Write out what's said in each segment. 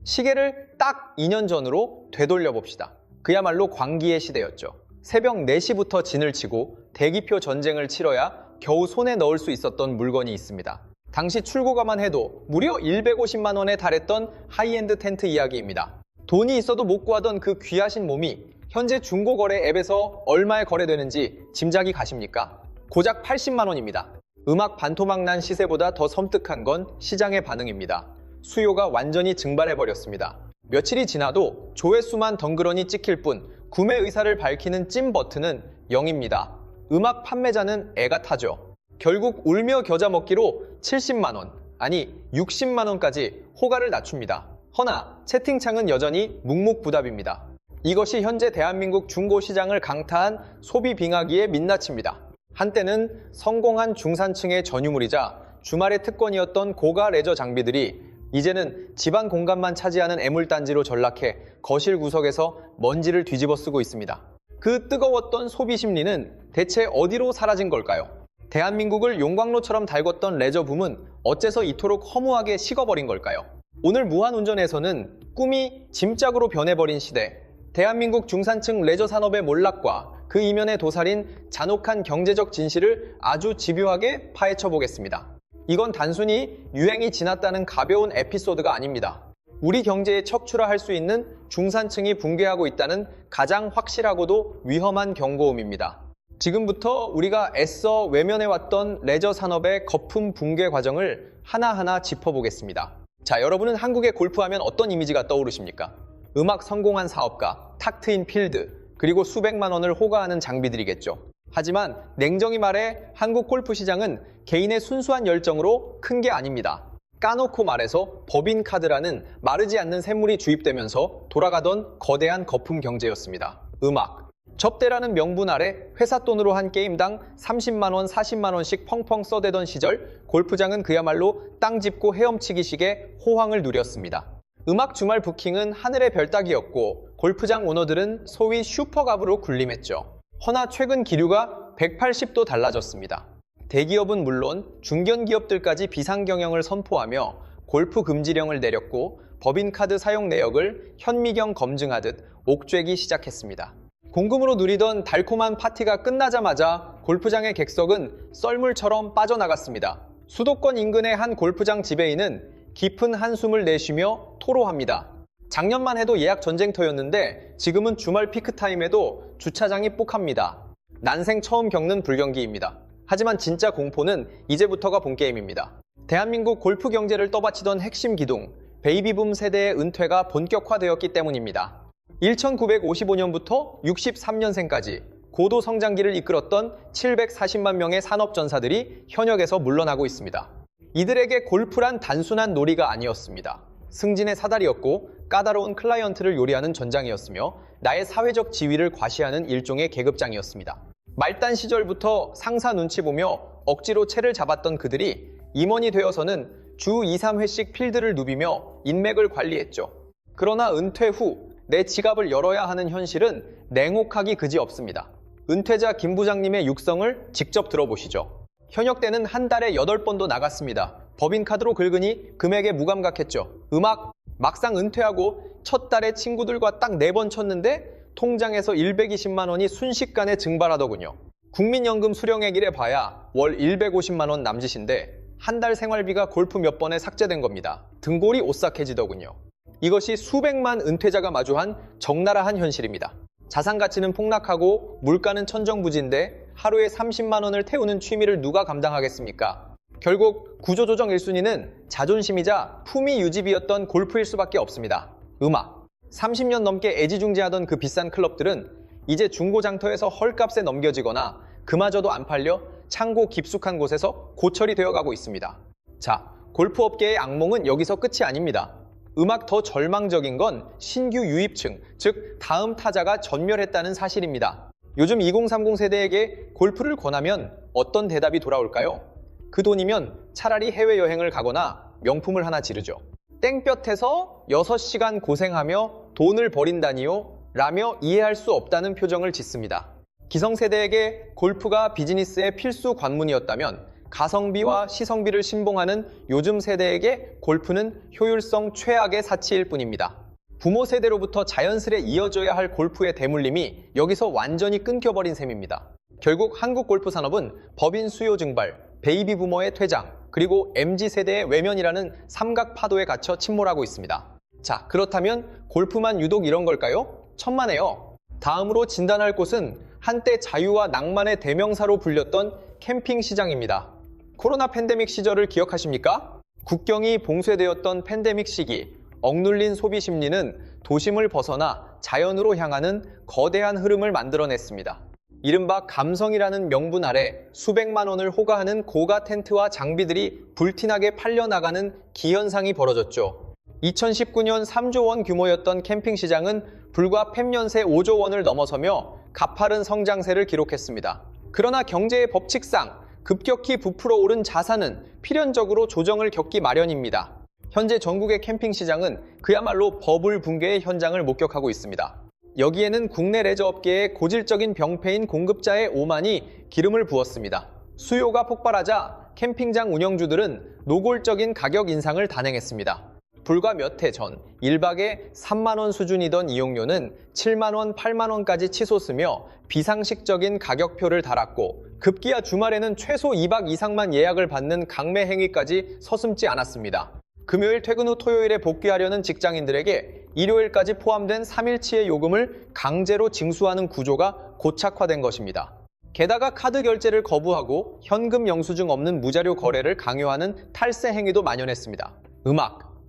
시계를 딱 2년 전으로 되돌려 봅시다. 그야말로 광기의 시대였죠. 새벽 4시부터 진을 치고 대기표 전쟁을 치러야 겨우 손에 넣을 수 있었던 물건이 있습니다. 당시 출고가만 해도 무려 150만 원에 달했던 하이엔드 텐트 이야기입니다. 돈이 있어도 못 구하던 그 귀하신 몸이 현재 중고거래 앱에서 얼마에 거래되는지 짐작이 가십니까? 고작 80만 원입니다. 음악 반토막 난 시세보다 더 섬뜩한 건 시장의 반응입니다. 수요가 완전히 증발해버렸습니다. 며칠이 지나도 조회수만 덩그러니 찍힐 뿐 구매 의사를 밝히는 찜 버튼은 0입니다. 음악 판매자는 애가 타죠. 결국 울며 겨자 먹기로 70만 원, 아니 60만 원까지 호가를 낮춥니다. 허나 채팅창은 여전히 묵묵부답입니다. 이것이 현재 대한민국 중고시장을 강타한 소비 빙하기의 민낯입니다. 한때는 성공한 중산층의 전유물이자 주말의 특권이었던 고가 레저 장비들이 이제는 집안 공간만 차지하는 애물단지로 전락해 거실 구석에서 먼지를 뒤집어 쓰고 있습니다. 그 뜨거웠던 소비 심리는 대체 어디로 사라진 걸까요? 대한민국을 용광로처럼 달궜던 레저 붐은 어째서 이토록 허무하게 식어버린 걸까요? 오늘 무한운전에서는 꿈이 짐짝으로 변해버린 시대, 대한민국 중산층 레저 산업의 몰락과 그 이면에 도사린 잔혹한 경제적 진실을 아주 집요하게 파헤쳐 보겠습니다. 이건 단순히 유행이 지났다는 가벼운 에피소드가 아닙니다. 우리 경제에 척추라할 수 있는 중산층이 붕괴하고 있다는 가장 확실하고도 위험한 경고음입니다. 지금부터 우리가 애써 외면해왔던 레저 산업의 거품 붕괴 과정을 하나하나 짚어보겠습니다. 자, 여러분은 한국의 골프하면 어떤 이미지가 떠오르십니까? 음악 성공한 사업가, 탁 트인 필드, 그리고 수백만 원을 호가하는 장비들이겠죠. 하지만 냉정히 말해 한국 골프 시장은 개인의 순수한 열정으로 큰 게 아닙니다. 까놓고 말해서 법인카드라는 마르지 않는 샘물이 주입되면서 돌아가던 거대한 거품 경제였습니다. 음악. 접대라는 명분 아래 회사 돈으로 한 게임당 30만 원, 40만 원씩 펑펑 써대던 시절 골프장은 그야말로 땅 짚고 헤엄치기식의 호황을 누렸습니다. 음악 주말 부킹은 하늘의 별 따기였고 골프장 오너들은 소위 슈퍼갑으로 군림했죠. 허나 최근 기류가 180도 달라졌습니다. 대기업은 물론 중견기업들까지 비상경영을 선포하며 골프 금지령을 내렸고 법인카드 사용 내역을 현미경 검증하듯 옥죄기 시작했습니다. 공금으로 누리던 달콤한 파티가 끝나자마자 골프장의 객석은 썰물처럼 빠져나갔습니다. 수도권 인근의 한 골프장 지배인은 깊은 한숨을 내쉬며 토로합니다. 작년만 해도 예약 전쟁터였는데 지금은 주말 피크타임에도 주차장이 뽁합니다. 난생 처음 겪는 불경기입니다. 하지만 진짜 공포는 이제부터가 본게임입니다. 대한민국 골프 경제를 떠받치던 핵심 기둥, 베이비붐 세대의 은퇴가 본격화되었기 때문입니다. 1955년부터 63년생까지 고도 성장기를 이끌었던 740만 명의 산업전사들이 현역에서 물러나고 있습니다. 이들에게 골프란 단순한 놀이가 아니었습니다. 승진의 사다리였고 까다로운 클라이언트를 요리하는 전장이었으며 나의 사회적 지위를 과시하는 일종의 계급장이었습니다. 말단 시절부터 상사 눈치 보며 억지로 채를 잡았던 그들이 임원이 되어서는 주 2, 3회씩 필드를 누비며 인맥을 관리했죠. 그러나 은퇴 후 내 지갑을 열어야 하는 현실은 냉혹하기 그지없습니다. 은퇴자 김 부장님의 육성을 직접 들어보시죠. 현역 때는 한 달에 8번도 나갔습니다. 법인카드로 긁으니 금액에 무감각했죠. 음악, 막상 은퇴하고 첫 달에 친구들과 딱 4번 쳤는데 통장에서 120만 원이 순식간에 증발하더군요. 국민연금 수령액이래 봐야 월 150만 원 남짓인데 한 달 생활비가 골프 몇 번에 삭제된 겁니다. 등골이 오싹해지더군요. 이것이 수백만 은퇴자가 마주한 적나라한 현실입니다. 자산 가치는 폭락하고 물가는 천정부지인데 하루에 30만 원을 태우는 취미를 누가 감당하겠습니까? 결국 구조조정 1순위는 자존심이자 품위 유지비였던 골프일 수밖에 없습니다. 음악. 30년 넘게 애지중지하던 그 비싼 클럽들은 이제 중고장터에서 헐값에 넘겨지거나 그마저도 안 팔려 창고 깊숙한 곳에서 고철이 되어가고 있습니다. 자, 골프업계의 악몽은 여기서 끝이 아닙니다. 음악 더 절망적인 건 신규 유입층, 즉 다음 타자가 전멸했다는 사실입니다. 요즘 2030 세대에게 골프를 권하면 어떤 대답이 돌아올까요? 그 돈이면 차라리 해외여행을 가거나 명품을 하나 지르죠. 땡볕에서 6시간 고생하며 돈을 버린다니요? 라며 이해할 수 없다는 표정을 짓습니다. 기성세대에게 골프가 비즈니스의 필수 관문이었다면 가성비와 시성비를 신봉하는 요즘 세대에게 골프는 효율성 최악의 사치일 뿐입니다. 부모 세대로부터 자연스레 이어져야 할 골프의 대물림이 여기서 완전히 끊겨버린 셈입니다. 결국 한국 골프 산업은 법인 수요 증발, 베이비 부머의 퇴장, 그리고 MZ세대의 외면이라는 삼각 파도에 갇혀 침몰하고 있습니다. 자, 그렇다면 골프만 유독 이런 걸까요? 천만에요. 다음으로 진단할 곳은 한때 자유와 낭만의 대명사로 불렸던 캠핑 시장입니다. 코로나 팬데믹 시절을 기억하십니까? 국경이 봉쇄되었던 팬데믹 시기, 억눌린 소비 심리는 도심을 벗어나 자연으로 향하는 거대한 흐름을 만들어냈습니다. 이른바 감성이라는 명분 아래 수백만 원을 호가하는 고가 텐트와 장비들이 불티나게 팔려나가는 기현상이 벌어졌죠. 2019년 3조 원 규모였던 캠핑 시장은 불과 팹년새 5조 원을 넘어서며 가파른 성장세를 기록했습니다. 그러나 경제의 법칙상 급격히 부풀어 오른 자산은 필연적으로 조정을 겪기 마련입니다. 현재 전국의 캠핑 시장은 그야말로 버블 붕괴의 현장을 목격하고 있습니다. 여기에는 국내 레저업계의 고질적인 병폐인 공급자의 오만이 기름을 부었습니다. 수요가 폭발하자 캠핑장 운영주들은 노골적인 가격 인상을 단행했습니다. 불과 몇 해 전 1박에 3만 원 수준이던 이용료는 7만 원, 8만 원까지 치솟으며 비상식적인 가격표를 달았고 급기야 주말에는 최소 2박 이상만 예약을 받는 강매 행위까지 서슴지 않았습니다. 금요일 퇴근 후 토요일에 복귀하려는 직장인들에게 일요일까지 포함된 3일치의 요금을 강제로 징수하는 구조가 고착화된 것입니다. 게다가 카드 결제를 거부하고 현금 영수증 없는 무자료 거래를 강요하는 탈세 행위도 만연했습니다.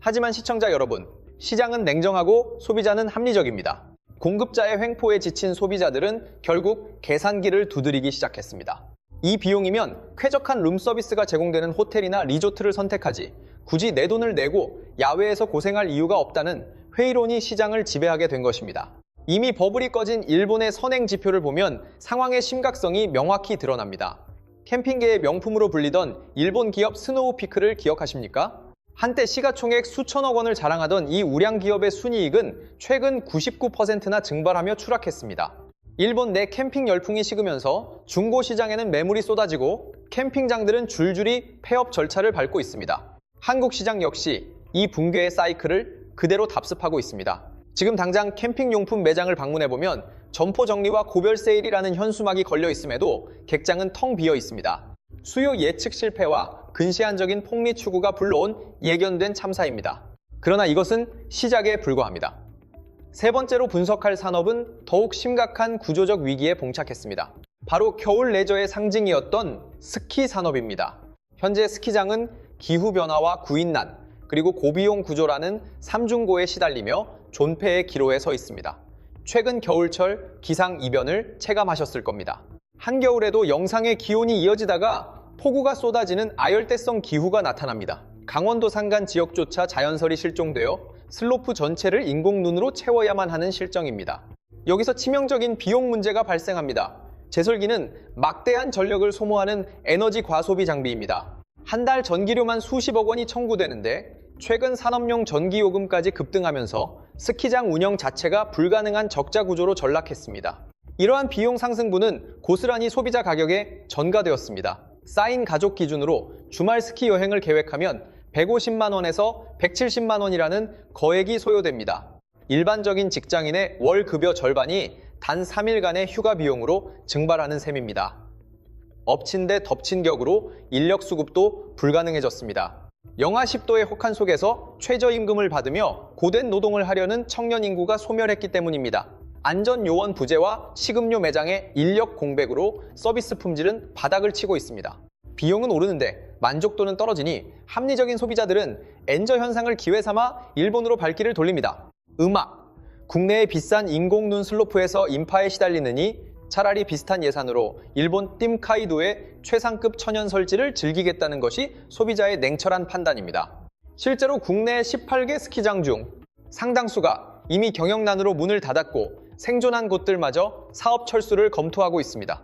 하지만 시청자 여러분, 시장은 냉정하고 소비자는 합리적입니다. 공급자의 횡포에 지친 소비자들은 결국 계산기를 두드리기 시작했습니다. 이 비용이면 쾌적한 룸서비스가 제공되는 호텔이나 리조트를 선택하지 굳이 내 돈을 내고 야외에서 고생할 이유가 없다는 회의론이 시장을 지배하게 된 것입니다. 이미 버블이 꺼진 일본의 선행 지표를 보면 상황의 심각성이 명확히 드러납니다. 캠핑계의 명품으로 불리던 일본 기업 스노우피크를 기억하십니까? 한때 시가총액 수천억 원을 자랑하던 이 우량 기업의 순이익은 최근 99%나 증발하며 추락했습니다. 일본 내 캠핑 열풍이 식으면서 중고 시장에는 매물이 쏟아지고 캠핑장들은 줄줄이 폐업 절차를 밟고 있습니다. 한국 시장 역시 이 붕괴의 사이클을 그대로 답습하고 있습니다. 지금 당장 캠핑용품 매장을 방문해보면 점포 정리와 고별 세일이라는 현수막이 걸려 있음에도 객장은 텅 비어 있습니다. 수요 예측 실패와 근시안적인 폭리 추구가 불러온 예견된 참사입니다. 그러나 이것은 시작에 불과합니다. 세 번째로 분석할 산업은 더욱 심각한 구조적 위기에 봉착했습니다. 바로 겨울 레저의 상징이었던 스키 산업입니다. 현재 스키장은 기후변화와 구인난, 그리고 고비용 구조라는 삼중고에 시달리며 존폐의 기로에 서 있습니다. 최근 겨울철 기상이변을 체감하셨을 겁니다. 한겨울에도 영상의 기온이 이어지다가 폭우가 쏟아지는 아열대성 기후가 나타납니다. 강원도 산간 지역조차 자연설이 실종되어 슬로프 전체를 인공눈으로 채워야만 하는 실정입니다. 여기서 치명적인 비용 문제가 발생합니다. 제설기는 막대한 전력을 소모하는 에너지 과소비 장비입니다. 한 달 전기료만 수십억 원이 청구되는데 최근 산업용 전기요금까지 급등하면서 스키장 운영 자체가 불가능한 적자 구조로 전락했습니다. 이러한 비용 상승분은 고스란히 소비자 가격에 전가되었습니다. 쌓인 가족 기준으로 주말 스키 여행을 계획하면 150만 원에서 170만 원이라는 거액이 소요됩니다. 일반적인 직장인의 월 급여 절반이 단 3일간의 휴가 비용으로 증발하는 셈입니다. 엎친 데 덮친 격으로 인력 수급도 불가능해졌습니다. 영하 10도의 혹한 속에서 최저임금을 받으며 고된 노동을 하려는 청년 인구가 소멸했기 때문입니다. 안전요원 부재와 식음료 매장의 인력 공백으로 서비스 품질은 바닥을 치고 있습니다. 비용은 오르는데 만족도는 떨어지니 합리적인 소비자들은 엔저 현상을 기회 삼아 일본으로 발길을 돌립니다. 국내의 비싼 인공눈 슬로프에서 인파에 시달리느니 차라리 비슷한 예산으로 일본 띵카이도의 최상급 천연 설지를 즐기겠다는 것이 소비자의 냉철한 판단입니다. 실제로 국내 18개 스키장 중 상당수가 이미 경영난으로 문을 닫았고 생존한 곳들마저 사업 철수를 검토하고 있습니다.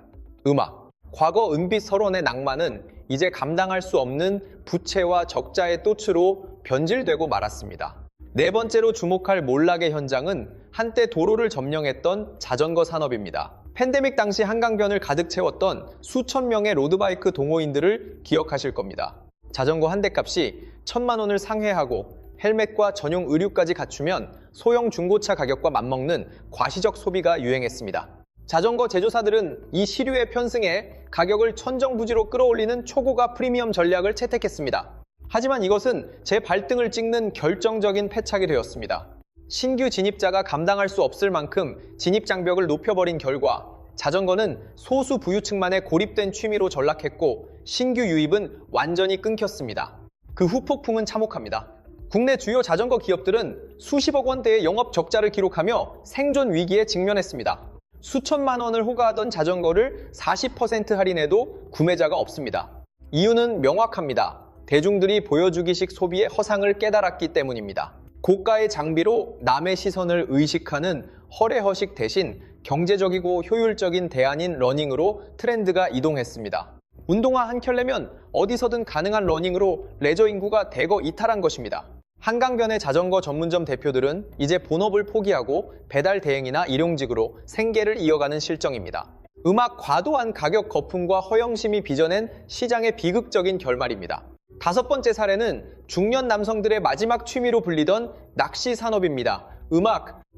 과거 은빛 설원의 낭만은 이제 감당할 수 없는 부채와 적자의 또추로 변질되고 말았습니다. 네 번째로 주목할 몰락의 현장은 한때 도로를 점령했던 자전거 산업입니다. 팬데믹 당시 한강변을 가득 채웠던 수천 명의 로드바이크 동호인들을 기억하실 겁니다. 자전거 한 대 값이 1,000만 원을 상회하고 헬멧과 전용 의류까지 갖추면 소형 중고차 가격과 맞먹는 과시적 소비가 유행했습니다. 자전거 제조사들은 이 시류에 편승해 가격을 천정부지로 끌어올리는 초고가 프리미엄 전략을 채택했습니다. 하지만 이것은 제 발등을 찍는 결정적인 패착이 되었습니다. 신규 진입자가 감당할 수 없을 만큼 진입 장벽을 높여버린 결과 자전거는 소수 부유층만의 고립된 취미로 전락했고 신규 유입은 완전히 끊겼습니다. 그 후폭풍은 참혹합니다. 국내 주요 자전거 기업들은 수십억 원대의 영업 적자를 기록하며 생존 위기에 직면했습니다. 수천만 원을 호가하던 자전거를 40% 할인해도 구매자가 없습니다. 이유는 명확합니다. 대중들이 보여주기식 소비의 허상을 깨달았기 때문입니다. 고가의 장비로 남의 시선을 의식하는 허례허식 대신 경제적이고 효율적인 대안인 러닝으로 트렌드가 이동했습니다. 운동화 한 켤레면 어디서든 가능한 러닝으로 레저 인구가 대거 이탈한 것입니다. 한강변의 자전거 전문점 대표들은 이제 본업을 포기하고 배달 대행이나 일용직으로 생계를 이어가는 실정입니다. 음악 과도한 가격 거품과 허영심이 빚어낸 시장의 비극적인 결말입니다. 다섯 번째 사례는 중년 남성들의 마지막 취미로 불리던 낚시 산업입니다.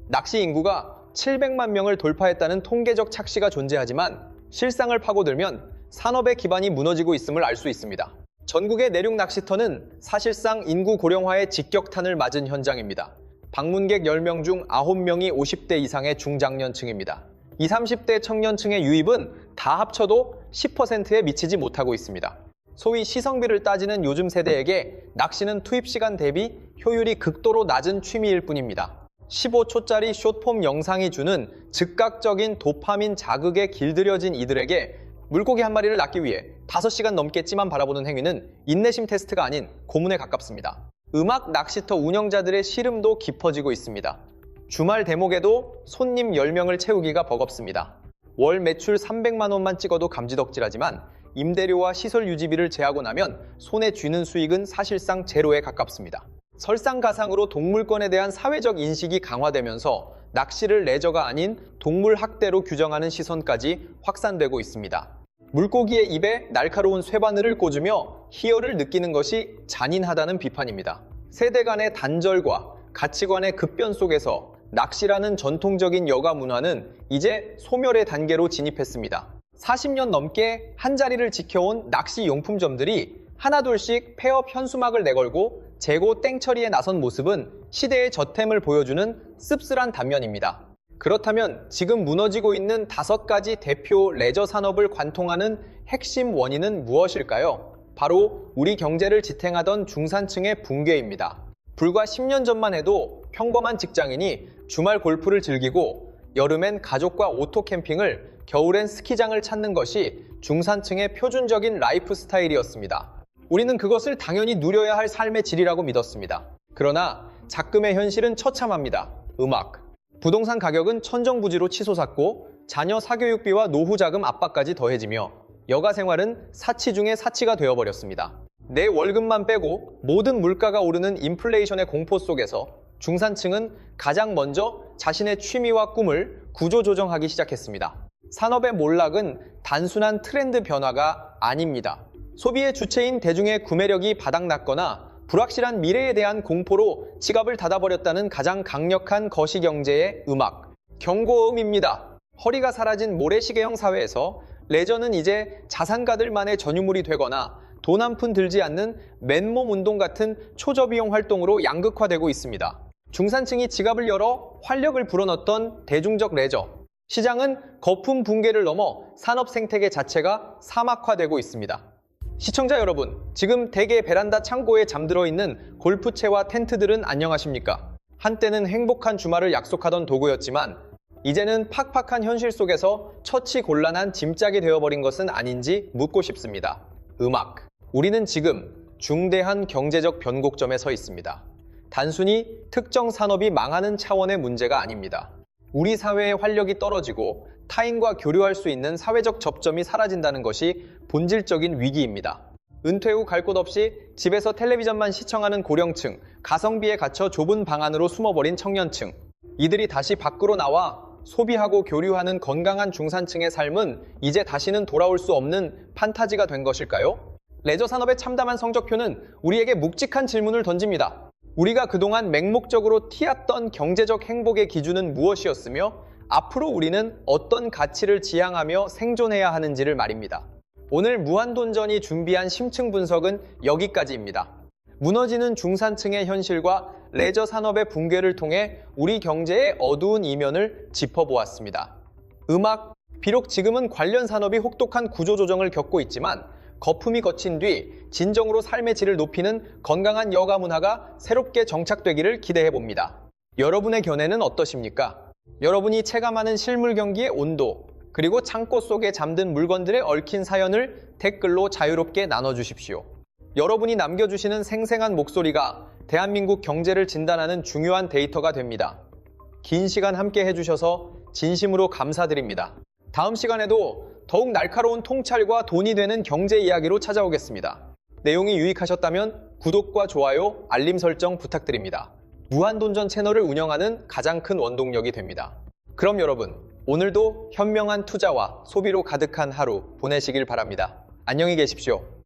낚시 인구가 700만 명을 돌파했다는 통계적 착시가 존재하지만 실상을 파고들면 산업의 기반이 무너지고 있음을 알 수 있습니다. 전국의 내륙 낚시터는 사실상 인구 고령화의 직격탄을 맞은 현장입니다. 방문객 10명 중 9명이 50대 이상의 중장년층입니다. 20, 30대 청년층의 유입은 다 합쳐도 10%에 미치지 못하고 있습니다. 소위 시성비를 따지는 요즘 세대에게 낚시는 투입 시간 대비 효율이 극도로 낮은 취미일 뿐입니다. 15초짜리 숏폼 영상이 주는 즉각적인 도파민 자극에 길들여진 이들에게 물고기 한 마리를 낚기 위해 5시간 넘게 찌만 바라보는 행위는 인내심 테스트가 아닌 고문에 가깝습니다. 음악 낚시터 운영자들의 시름도 깊어지고 있습니다. 주말 대목에도 손님 10명을 채우기가 버겁습니다. 월 매출 300만 원만 찍어도 감지덕질하지만 임대료와 시설 유지비를 제하고 나면 손에 쥐는 수익은 사실상 제로에 가깝습니다. 설상가상으로 동물권에 대한 사회적 인식이 강화되면서 낚시를 레저가 아닌 동물 학대로 규정하는 시선까지 확산되고 있습니다. 물고기의 입에 날카로운 쇠바늘을 꽂으며 희열을 느끼는 것이 잔인하다는 비판입니다. 세대 간의 단절과 가치관의 급변 속에서 낚시라는 전통적인 여가 문화는 이제 소멸의 단계로 진입했습니다. 40년 넘게 한자리를 지켜온 낚시 용품점들이 하나둘씩 폐업 현수막을 내걸고 재고 땡처리에 나선 모습은 시대의 저템을 보여주는 씁쓸한 단면입니다. 그렇다면 지금 무너지고 있는 5가지 대표 레저 산업을 관통하는 핵심 원인은 무엇일까요? 바로 우리 경제를 지탱하던 중산층의 붕괴입니다. 불과 10년 전만 해도 평범한 직장인이 주말 골프를 즐기고 여름엔 가족과 오토 캠핑을, 겨울엔 스키장을 찾는 것이 중산층의 표준적인 라이프 스타일이었습니다. 우리는 그것을 당연히 누려야 할 삶의 질이라고 믿었습니다. 그러나 작금의 현실은 처참합니다. 부동산 가격은 천정부지로 치솟았고 자녀 사교육비와 노후 자금 압박까지 더해지며 여가 생활은 사치 중의 사치가 되어버렸습니다. 내 월급만 빼고 모든 물가가 오르는 인플레이션의 공포 속에서 중산층은 가장 먼저 자신의 취미와 꿈을 구조조정하기 시작했습니다. 산업의 몰락은 단순한 트렌드 변화가 아닙니다. 소비의 주체인 대중의 구매력이 바닥났거나 불확실한 미래에 대한 공포로 지갑을 닫아버렸다는 가장 강력한 거시경제의 경고음입니다. 허리가 사라진 모래시계형 사회에서 레저는 이제 자산가들만의 전유물이 되거나 돈 한 푼 들지 않는 맨몸 운동 같은 초저비용 활동으로 양극화되고 있습니다. 중산층이 지갑을 열어 활력을 불어넣던 대중적 레저. 시장은 거품 붕괴를 넘어 산업 생태계 자체가 사막화되고 있습니다. 시청자 여러분, 지금 댁의 베란다 창고에 잠들어 있는 골프채와 텐트들은 안녕하십니까? 한때는 행복한 주말을 약속하던 도구였지만 이제는 팍팍한 현실 속에서 처치곤란한 짐짝이 되어버린 것은 아닌지 묻고 싶습니다. 우리는 지금 중대한 경제적 변곡점에 서 있습니다. 단순히 특정 산업이 망하는 차원의 문제가 아닙니다. 우리 사회의 활력이 떨어지고 타인과 교류할 수 있는 사회적 접점이 사라진다는 것이 본질적인 위기입니다. 은퇴 후 갈 곳 없이 집에서 텔레비전만 시청하는 고령층, 가성비에 갇혀 좁은 방 안으로 숨어버린 청년층. 이들이 다시 밖으로 나와 소비하고 교류하는 건강한 중산층의 삶은 이제 다시는 돌아올 수 없는 판타지가 된 것일까요? 레저 산업의 참담한 성적표는 우리에게 묵직한 질문을 던집니다. 우리가 그동안 맹목적으로 튀었던 경제적 행복의 기준은 무엇이었으며 앞으로 우리는 어떤 가치를 지향하며 생존해야 하는지를 말입니다. 오늘 무한도전이 준비한 심층 분석은 여기까지입니다. 무너지는 중산층의 현실과 레저 산업의 붕괴를 통해 우리 경제의 어두운 이면을 짚어보았습니다. 음악, 비록 지금은 관련 산업이 혹독한 구조조정을 겪고 있지만 거품이 거친 뒤 진정으로 삶의 질을 높이는 건강한 여가 문화가 새롭게 정착되기를 기대해봅니다. 여러분의 견해는 어떠십니까? 여러분이 체감하는 실물 경기의 온도, 그리고 창고 속에 잠든 물건들의 얽힌 사연을 댓글로 자유롭게 나눠주십시오. 여러분이 남겨주시는 생생한 목소리가 대한민국 경제를 진단하는 중요한 데이터가 됩니다. 긴 시간 함께 해주셔서 진심으로 감사드립니다. 다음 시간에도 더욱 날카로운 통찰과 돈이 되는 경제 이야기로 찾아오겠습니다. 내용이 유익하셨다면 구독과 좋아요, 알림 설정 부탁드립니다. 무한도전 채널을 운영하는 가장 큰 원동력이 됩니다. 그럼 여러분, 오늘도 현명한 투자와 소비로 가득한 하루 보내시길 바랍니다. 안녕히 계십시오.